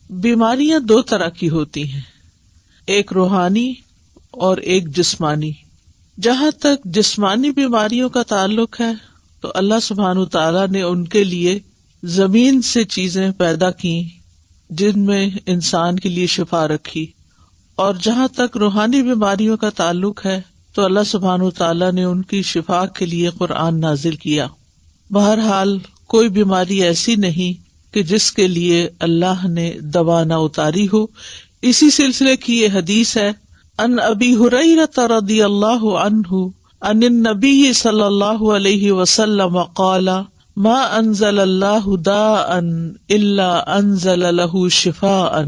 بیماریاں دو طرح کی ہوتی ہیں، ایک روحانی اور ایک جسمانی۔ جہاں تک جسمانی بیماریوں کا تعلق ہے تو اللہ سبحانہ تعالیٰ نے ان کے لیے زمین سے چیزیں پیدا کی جن میں انسان کے لیے شفا رکھی، اور جہاں تک روحانی بیماریوں کا تعلق ہے تو اللہ سبحانہ تعالیٰ نے ان کی شفا کے لیے قرآن نازل کیا۔ بہرحال کوئی بیماری ایسی نہیں کہ جس کے لیے اللہ نے دوا نہ اتاری ہو۔ اسی سلسلے کی یہ حدیث ہے، ان ابی ہریرہ رضی اللہ عنہ عن النبی صلی اللہ علیہ وسلم قال ما انزل اللہ داء الا انزل له شفاء،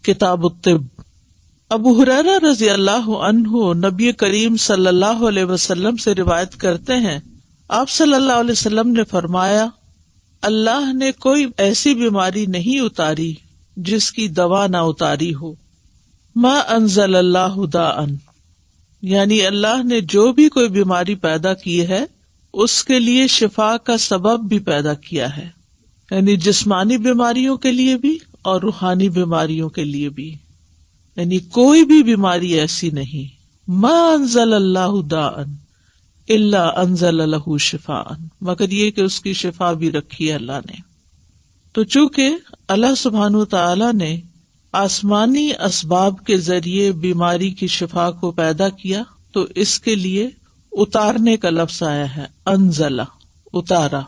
کتاب الطب۔ ابو ہریرہ رضی اللہ عنہ نبی کریم صلی اللہ علیہ وسلم سے روایت کرتے ہیں، آپ صلی اللہ علیہ وسلم نے فرمایا، اللہ نے کوئی ایسی بیماری نہیں اتاری جس کی دوا نہ اتاری ہو۔ ما انزل اللہ داء، یعنی اللہ نے جو بھی کوئی بیماری پیدا کی ہے اس کے لیے شفا کا سبب بھی پیدا کیا ہے، یعنی جسمانی بیماریوں کے لیے بھی اور روحانی بیماریوں کے لیے بھی، یعنی کوئی بھی بیماری ایسی نہیں۔ ما انزل اللہ داء الا انزل له شفاء، مگر یہ کہ اس کی شفا بھی رکھی ہے اللہ نے۔ تو چونکہ اللہ سبحانہ تعالی نے آسمانی اسباب کے ذریعے بیماری کی شفا کو پیدا کیا تو اس کے لیے اتارنے کا لفظ آیا ہے، انزلہ، اتارا۔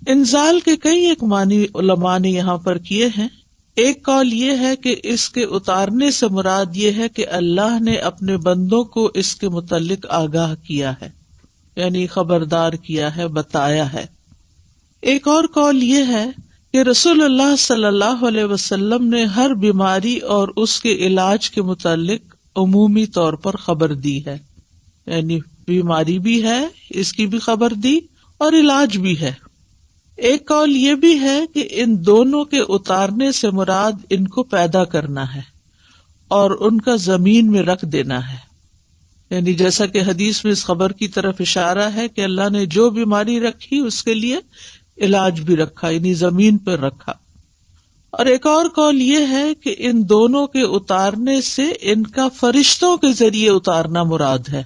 انزال کے کئی ایک معنی علماء نے یہاں پر کیے ہیں۔ ایک قول یہ ہے کہ اس کے اتارنے سے مراد یہ ہے کہ اللہ نے اپنے بندوں کو اس کے متعلق آگاہ کیا ہے، یعنی خبردار کیا ہے، بتایا ہے۔ ایک اور قول یہ ہے کہ رسول اللہ صلی اللہ علیہ وسلم نے ہر بیماری اور اس کے علاج کے متعلق عمومی طور پر خبر دی ہے، یعنی بیماری بھی ہے، اس کی بھی خبر دی اور علاج بھی ہے۔ ایک قول یہ بھی ہے کہ ان دونوں کے اتارنے سے مراد ان کو پیدا کرنا ہے اور ان کا زمین میں رکھ دینا ہے، یعنی جیسا کہ حدیث میں اس خبر کی طرف اشارہ ہے کہ اللہ نے جو بیماری رکھی اس کے لیے علاج بھی رکھا، یعنی زمین پر رکھا۔ اور ایک اور قول یہ ہے کہ ان دونوں کے اتارنے سے ان کا فرشتوں کے ذریعے اتارنا مراد ہے،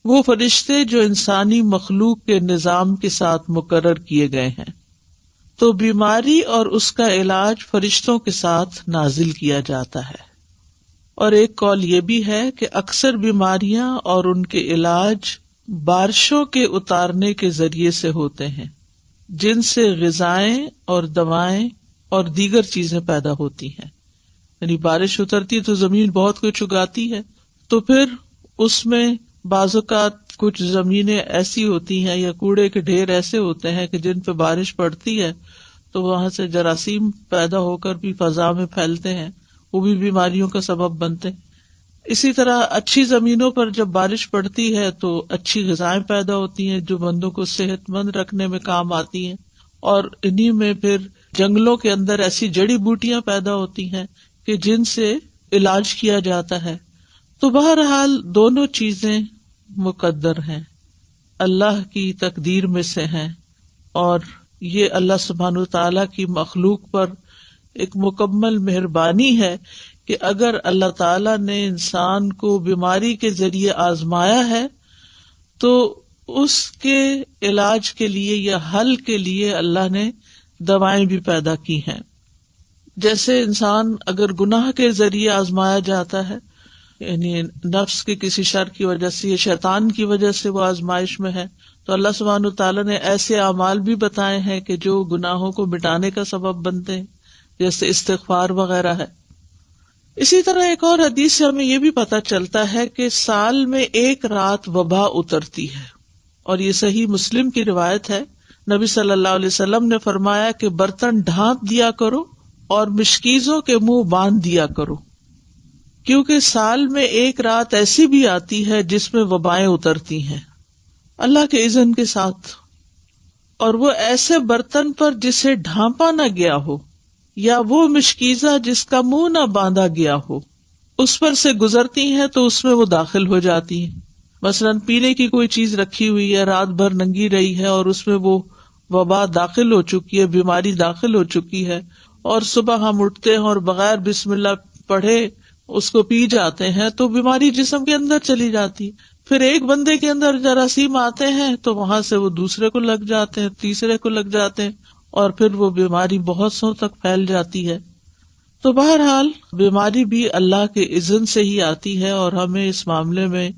وہ فرشتے جو انسانی مخلوق کے نظام کے ساتھ مقرر کیے گئے ہیں۔ تو بیماری اور اس کا علاج فرشتوں کے ساتھ نازل کیا جاتا ہے۔ اور ایک قول یہ بھی ہے کہ اکثر بیماریاں اور ان کے علاج بارشوں کے اتارنے کے ذریعے سے ہوتے ہیں، جن سے غذائیں اور دوائیں اور دیگر چیزیں پیدا ہوتی ہیں۔ یعنی بارش اترتی تو زمین بہت کچھ اگاتی ہے، تو پھر اس میں بعض اوقات کچھ زمینیں ایسی ہوتی ہیں یا کوڑے کے ڈھیر ایسے ہوتے ہیں کہ جن پہ بارش پڑتی ہے تو وہاں سے جراثیم پیدا ہو کر بھی فضا میں پھیلتے ہیں، وہ بھی بیماریوں کا سبب بنتے ہیں۔ اسی طرح اچھی زمینوں پر جب بارش پڑتی ہے تو اچھی غذائیں پیدا ہوتی ہیں جو بندوں کو صحت مند رکھنے میں کام آتی ہیں، اور انہی میں پھر جنگلوں کے اندر ایسی جڑی بوٹیاں پیدا ہوتی ہیں کہ جن سے علاج کیا جاتا ہے۔ تو بہرحال دونوں چیزیں مقدر ہیں، اللہ کی تقدیر میں سے ہیں، اور یہ اللہ سبحانہ تعالیٰ کی مخلوق پر ایک مکمل مہربانی ہے کہ اگر اللہ تعالیٰ نے انسان کو بیماری کے ذریعے آزمایا ہے تو اس کے علاج کے لیے یا حل کے لیے اللہ نے دوائیں بھی پیدا کی ہیں۔ جیسے انسان اگر گناہ کے ذریعے آزمایا جاتا ہے، یعنی نفس کے کسی شر کی وجہ سے یا شیطان کی وجہ سے وہ آزمائش میں ہے، تو اللہ سبحانہ تعالیٰ نے ایسے اعمال بھی بتائے ہیں کہ جو گناہوں کو مٹانے کا سبب بنتے ہیں، جیسے استغفار وغیرہ ہے۔ اسی طرح ایک اور حدیث سے ہمیں یہ بھی پتہ چلتا ہے کہ سال میں ایک رات وبا اترتی ہے، اور یہ صحیح مسلم کی روایت ہے۔ نبی صلی اللہ علیہ وسلم نے فرمایا کہ برتن ڈھانپ دیا کرو اور مشکیزوں کے منہ باندھ دیا کرو، کیونکہ سال میں ایک رات ایسی بھی آتی ہے جس میں وبائیں اترتی ہیں اللہ کے اذن کے ساتھ، اور وہ ایسے برتن پر جسے ڈھانپا نہ گیا ہو یا وہ مشکیزہ جس کا منہ نہ باندھا گیا ہو اس پر سے گزرتی ہیں تو اس میں وہ داخل ہو جاتی ہیں۔ مثلاً پینے کی کوئی چیز رکھی ہوئی ہے، رات بھر ننگی رہی ہے اور اس میں وہ وبا داخل ہو چکی ہے، بیماری داخل ہو چکی ہے، اور صبح ہم اٹھتے ہیں اور بغیر بسم اللہ پڑھے اس کو پی جاتے ہیں تو بیماری جسم کے اندر چلی جاتی. پھر ایک بندے کے اندر جراثیم آتے ہیں تو وہاں سے وہ دوسرے کو لگ جاتے ہیں, تیسرے کو لگ جاتے ہیں, اور پھر وہ بیماری بہت سو تک پھیل جاتی ہے. تو بہرحال بیماری بھی اللہ کے اذن سے ہی آتی ہے اور ہمیں اس معاملے میں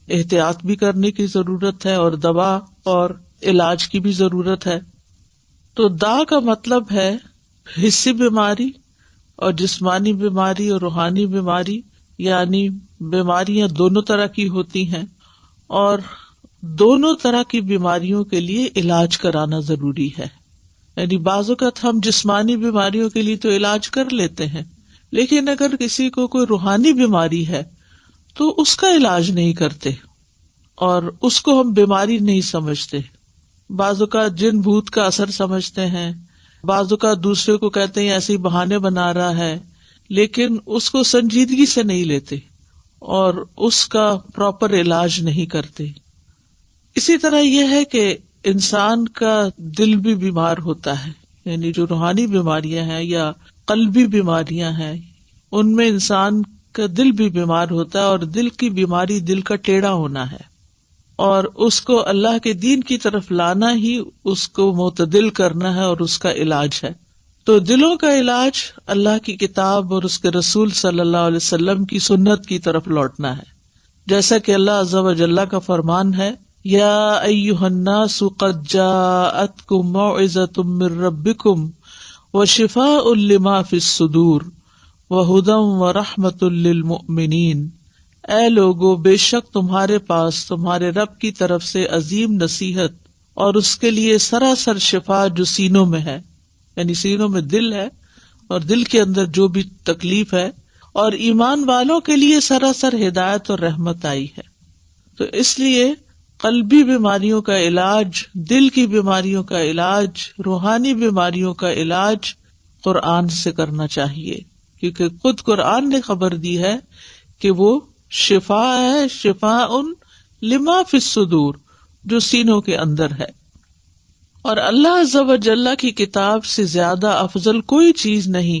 احتیاط بھی کرنے کی ضرورت ہے اور دوا اور علاج کی بھی ضرورت ہے. تو دا کا مطلب ہے حسی بیماری اور جسمانی بیماری اور روحانی بیماری, یعنی بیماریاں دونوں طرح کی ہوتی ہیں اور دونوں طرح کی بیماریوں کے لیے علاج کرانا ضروری ہے. یعنی بعض اوقات ہم جسمانی بیماریوں کے لیے تو علاج کر لیتے ہیں, لیکن اگر کسی کو کوئی روحانی بیماری ہے تو اس کا علاج نہیں کرتے اور اس کو ہم بیماری نہیں سمجھتے. بعض اوقات جن بھوت کا اثر سمجھتے ہیں, بعض اوقات دوسرے کو کہتے ہیں ایسے ہی بہانے بنا رہا ہے, لیکن اس کو سنجیدگی سے نہیں لیتے اور اس کا پراپر علاج نہیں کرتے. اسی طرح یہ ہے کہ انسان کا دل بھی بیمار ہوتا ہے, یعنی جو روحانی بیماریاں ہیں یا قلبی بیماریاں ہیں ان میں انسان کا دل بھی بیمار ہوتا ہے, اور دل کی بیماری دل کا ٹیڑھا ہونا ہے, اور اس کو اللہ کے دین کی طرف لانا ہی اس کو معتدل کرنا ہے اور اس کا علاج ہے. تو دلوں کا علاج اللہ کی کتاب اور اس کے رسول صلی اللہ علیہ وسلم کی سنت کی طرف لوٹنا ہے, جیسا کہ اللہ عز و جل کا فرمان ہے, یا ایھا الناس قد جاءتکم موعظۃ من ربکم وشفاء لما فی الصدور وہدی ورحمۃ للمؤمنین. اے لوگو, بے شک تمہارے پاس تمہارے رب کی طرف سے عظیم نصیحت اور اس کے لیے سراسر شفا جو سینوں میں ہے, یعنی سینوں میں دل ہے اور دل کے اندر جو بھی تکلیف ہے, اور ایمان والوں کے لیے سراسر ہدایت اور رحمت آئی ہے. تو اس لیے قلبی بیماریوں کا علاج, دل کی بیماریوں کا علاج, روحانی بیماریوں کا علاج قرآن سے کرنا چاہیے, کیونکہ خود قرآن نے خبر دی ہے کہ وہ شفا ہے, شفاء لما فی الصدور, جو سینوں کے اندر ہے. اور اللہ عز و جل کی کتاب سے زیادہ افضل کوئی چیز نہیں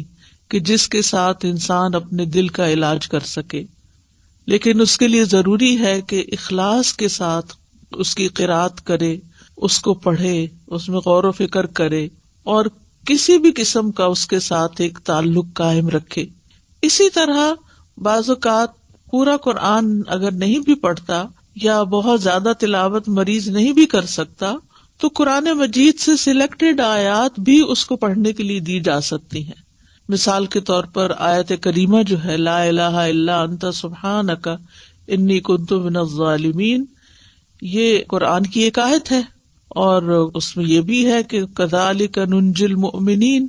کہ جس کے ساتھ انسان اپنے دل کا علاج کر سکے, لیکن اس کے لیے ضروری ہے کہ اخلاص کے ساتھ اس کی قرأت کرے, اس کو پڑھے, اس میں غور و فکر کرے اور کسی بھی قسم کا اس کے ساتھ ایک تعلق قائم رکھے. اسی طرح بعض اوقات پورا قرآن اگر نہیں بھی پڑھتا یا بہت زیادہ تلاوت مریض نہیں بھی کر سکتا تو قرآن مجید سے سلیکٹڈ آیات بھی اس کو پڑھنے کے لیے دی جا سکتی ہیں. مثال کے طور پر آیت کریمہ جو ہے لا الہ الا انت سبحانک انی کنت من الظالمین, یہ قرآن کی ایک آیت ہے اور اس میں یہ بھی ہے کہ کذالک ننجی المؤمنین,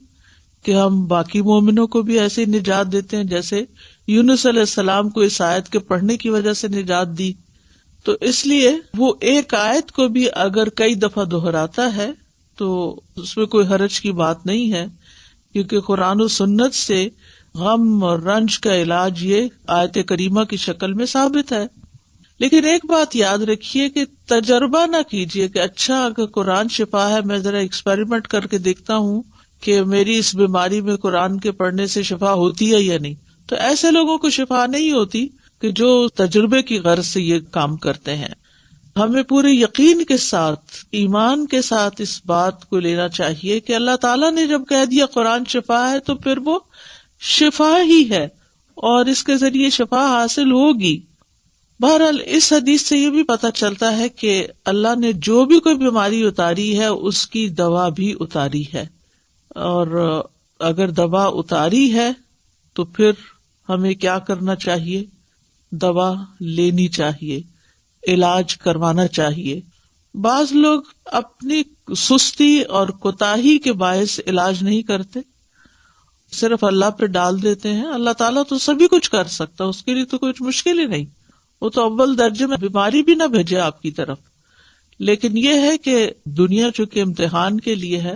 کہ ہم باقی مومنوں کو بھی ایسے نجات دیتے ہیں جیسے یونس علیہ السلام کو اس آیت کے پڑھنے کی وجہ سے نجات دی. تو اس لیے وہ ایک آیت کو بھی اگر کئی دفعہ دہراتا ہے تو اس میں کوئی حرج کی بات نہیں ہے, کیونکہ قرآن و سنت سے غم اور رنج کا علاج یہ آیت کریمہ کی شکل میں ثابت ہے. لیکن ایک بات یاد رکھیے کہ تجربہ نہ کیجیے کہ اچھا اگر قرآن شفا ہے, میں ذرا ایکسپیریمنٹ کر کے دیکھتا ہوں کہ میری اس بیماری میں قرآن کے پڑھنے سے شفا ہوتی ہے یا نہیں. تو ایسے لوگوں کو شفا نہیں ہوتی کہ جو تجربے کی غرض سے یہ کام کرتے ہیں. ہمیں پورے یقین کے ساتھ, ایمان کے ساتھ اس بات کو لینا چاہیے کہ اللہ تعالیٰ نے جب کہہ دیا قرآن شفا ہے تو پھر وہ شفا ہی ہے اور اس کے ذریعے شفا حاصل ہوگی. بہرحال اس حدیث سے یہ بھی پتہ چلتا ہے کہ اللہ نے جو بھی کوئی بیماری اتاری ہے اس کی دوا بھی اتاری ہے, اور اگر دوا اتاری ہے تو پھر ہمیں کیا کرنا چاہیے؟ دوا لینی چاہیے, علاج کروانا چاہیے. بعض لوگ اپنی سستی اور کوتاہی کے باعث علاج نہیں کرتے, صرف اللہ پہ ڈال دیتے ہیں. اللہ تعالیٰ تو سبھی کچھ کر سکتا, اس کے لیے تو کچھ مشکل ہی نہیں, وہ تو اول درجے میں بیماری بھی نہ بھیجے آپ کی طرف. لیکن یہ ہے کہ دنیا چونکہ امتحان کے لیے ہے,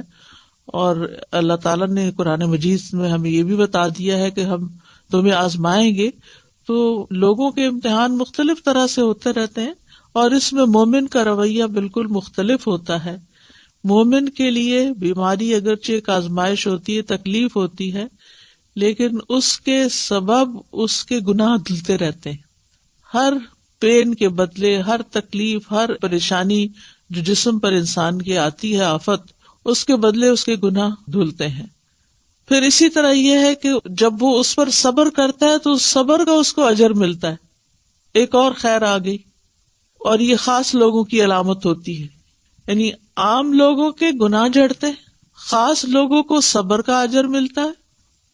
اور اللہ تعالیٰ نے قرآن مجید میں ہمیں یہ بھی بتا دیا ہے کہ ہم تمہیں آزمائیں گے, تو لوگوں کے امتحان مختلف طرح سے ہوتے رہتے ہیں اور اس میں مومن کا رویہ بالکل مختلف ہوتا ہے. مومن کے لیے بیماری اگرچہ ایک آزمائش ہوتی ہے، تکلیف ہوتی ہے، لیکن اس کے سبب اس کے گناہ دھلتے رہتے ہیں. ہر پین کے بدلے، ہر تکلیف، ہر پریشانی جو جسم پر انسان کی آتی ہے، آفت، اس کے بدلے اس کے گناہ دھلتے ہیں. پھر اسی طرح یہ ہے کہ جب وہ اس پر صبر کرتا ہے تو اس صبر کا اس کو اجر ملتا ہے. ایک اور خیر آ گئی، اور یہ خاص لوگوں کی علامت ہوتی ہے. یعنی عام لوگوں کے گناہ جھڑتے ہیں، خاص لوگوں کو صبر کا اجر ملتا ہے،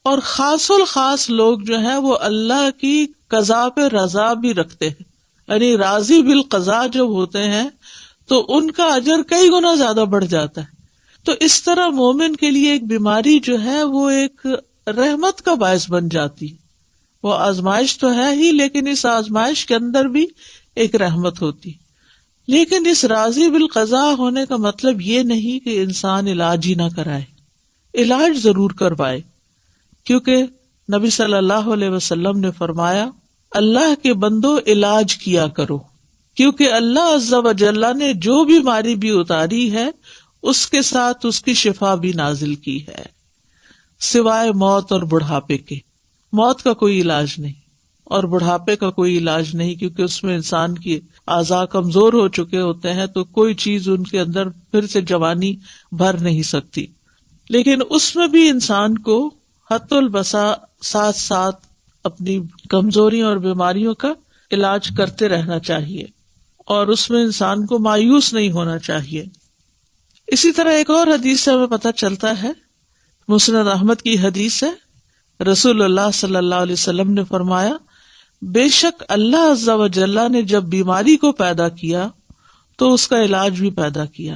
اور خاص الخاص لوگ جو ہیں وہ اللہ کی قضاء پہ رضا بھی رکھتے ہیں. یعنی راضی بالقضاء جب ہوتے ہیں تو ان کا اجر کئی گنا زیادہ بڑھ جاتا ہے. تو اس طرح مومن کے لیے ایک بیماری جو ہے وہ ایک رحمت کا باعث بن جاتی. وہ آزمائش تو ہے ہی، لیکن اس آزمائش کے اندر بھی ایک رحمت ہوتی. لیکن اس راضی بالقضاء ہونے کا مطلب یہ نہیں کہ انسان علاج ہی نہ کرائے. علاج ضرور کروائے، کیونکہ نبی صلی اللہ علیہ وسلم نے فرمایا، اللہ کے بندو علاج کیا کرو، کیونکہ اللہ عز و جل نے جو بیماری بھی اتاری ہے اس کے ساتھ اس کی شفا بھی نازل کی ہے، سوائے موت اور بڑھاپے کے. موت کا کوئی علاج نہیں اور بڑھاپے کا کوئی علاج نہیں، کیونکہ اس میں انسان کی اعضاء کمزور ہو چکے ہوتے ہیں، تو کوئی چیز ان کے اندر پھر سے جوانی بھر نہیں سکتی. لیکن اس میں بھی انسان کو حت البسا ساتھ ساتھ اپنی کمزوریوں اور بیماریوں کا علاج کرتے رہنا چاہیے، اور اس میں انسان کو مایوس نہیں ہونا چاہیے. اسی طرح ایک اور حدیث سے ہمیں پتہ چلتا ہے، مسند احمد کی حدیث ہے، رسول اللہ صلی اللہ علیہ وسلم نے فرمایا، بے شک اللہ عز و جل نے جب بیماری کو پیدا کیا تو اس کا علاج بھی پیدا کیا،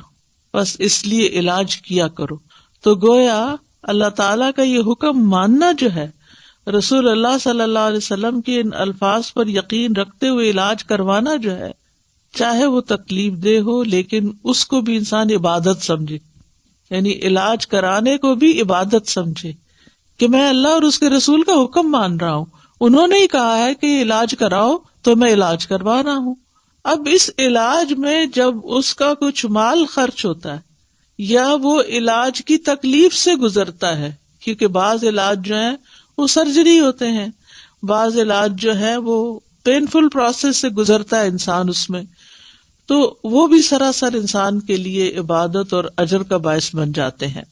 بس اس لیے علاج کیا کرو. تو گویا اللہ تعالیٰ کا یہ حکم ماننا جو ہے، رسول اللہ صلی اللہ علیہ وسلم کے ان الفاظ پر یقین رکھتے ہوئے علاج کروانا جو ہے، چاہے وہ تکلیف دہ ہو لیکن اس کو بھی انسان عبادت سمجھے. یعنی علاج کرانے کو بھی عبادت سمجھے کہ میں اللہ اور اس کے رسول کا حکم مان رہا ہوں، انہوں نے ہی کہا ہے کہ علاج کراؤ تو میں علاج کروا رہا ہوں. اب اس علاج میں جب اس کا کچھ مال خرچ ہوتا ہے یا وہ علاج کی تکلیف سے گزرتا ہے، کیونکہ بعض علاج جو ہیں وہ سرجری ہوتے ہیں، بعض علاج جو ہے وہ پینفل پروسیس سے گزرتا ہے انسان اس میں، تو وہ بھی سراسر انسان کے لیے عبادت اور اجر کا باعث بن جاتے ہیں.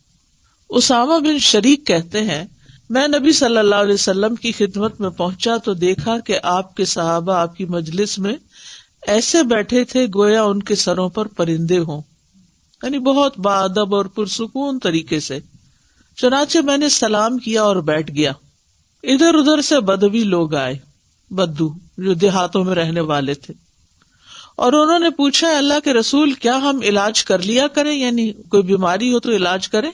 اسامہ بن شریک کہتے ہیں، میں نبی صلی اللہ علیہ وسلم کی خدمت میں پہنچا تو دیکھا کہ آپ کے صحابہ آپ کی مجلس میں ایسے بیٹھے تھے گویا ان کے سروں پر پرندے ہوں، یعنی بہت باادب اور پرسکون طریقے سے. چنانچہ میں نے سلام کیا اور بیٹھ گیا. ادھر ادھر سے بدوی لوگ آئے، بدو جو دیہاتوں میں رہنے والے تھے، اور انہوں نے پوچھا، اللہ کے رسول کیا ہم علاج کر لیا کریں، یعنی کوئی بیماری ہو تو علاج کریں؟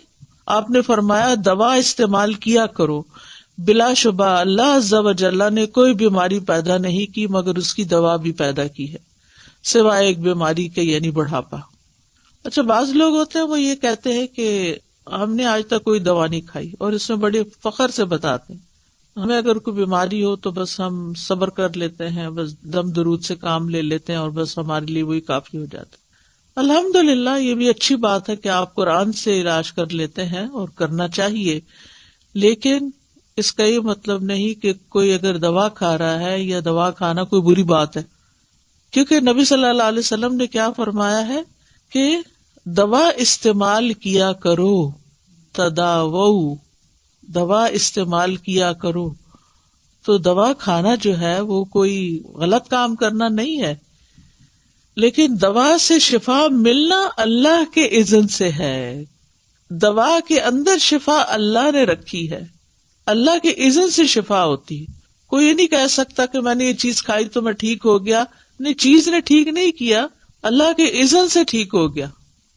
آپ نے فرمایا، دوا استعمال کیا کرو، بلا شبہ اللہ عز و جل نے کوئی بیماری پیدا نہیں کی مگر اس کی دوا بھی پیدا کی ہے، سوائے ایک بیماری کے، یعنی بڑھاپا. اچھا، بعض لوگ ہوتے ہیں وہ یہ کہتے ہیں کہ ہم نے آج تک کوئی دوا نہیں کھائی، اور اس میں بڑے فخر سے بتاتے ہیں ہمیں اگر کوئی بیماری ہو تو بس ہم صبر کر لیتے ہیں، بس دم درود سے کام لے لیتے ہیں اور بس ہمارے لیے وہی کافی ہو جاتا ہے. الحمدللہ یہ بھی اچھی بات ہے کہ آپ قرآن سے علاج کر لیتے ہیں اور کرنا چاہیے، لیکن اس کا یہ مطلب نہیں کہ کوئی اگر دوا کھا رہا ہے یا دوا کھانا کوئی بری بات ہے، کیونکہ نبی صلی اللہ علیہ وسلم نے کیا فرمایا ہے کہ دوا استعمال کیا کرو، تداوؤ، دوا استعمال کیا کرو. تو دوا کھانا جو ہے وہ کوئی غلط کام کرنا نہیں ہے، لیکن دوا سے شفا ملنا اللہ کے اذن سے ہے. دوا کے اندر شفا اللہ نے رکھی ہے، اللہ کے اذن سے شفا ہوتی. کوئی یہ نہیں کہہ سکتا کہ میں نے یہ چیز کھائی تو میں ٹھیک ہو گیا. نہیں، چیز نے ٹھیک نہیں کیا، اللہ کے اذن سے ٹھیک ہو گیا،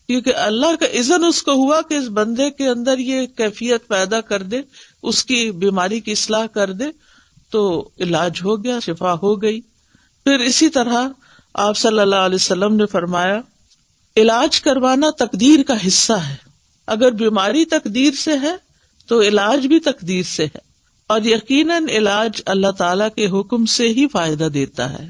کیونکہ اللہ کا اذن اس کو ہوا کہ اس بندے کے اندر یہ کیفیت پیدا کر دے، اس کی بیماری کی اصلاح کر دے، تو علاج ہو گیا، شفا ہو گئی. پھر اسی طرح آپ صلی اللہ علیہ وسلم نے فرمایا، علاج کروانا تقدیر کا حصہ ہے. اگر بیماری تقدیر سے ہے تو علاج بھی تقدیر سے ہے، اور یقیناً علاج اللہ تعالیٰ کے حکم سے ہی فائدہ دیتا ہے.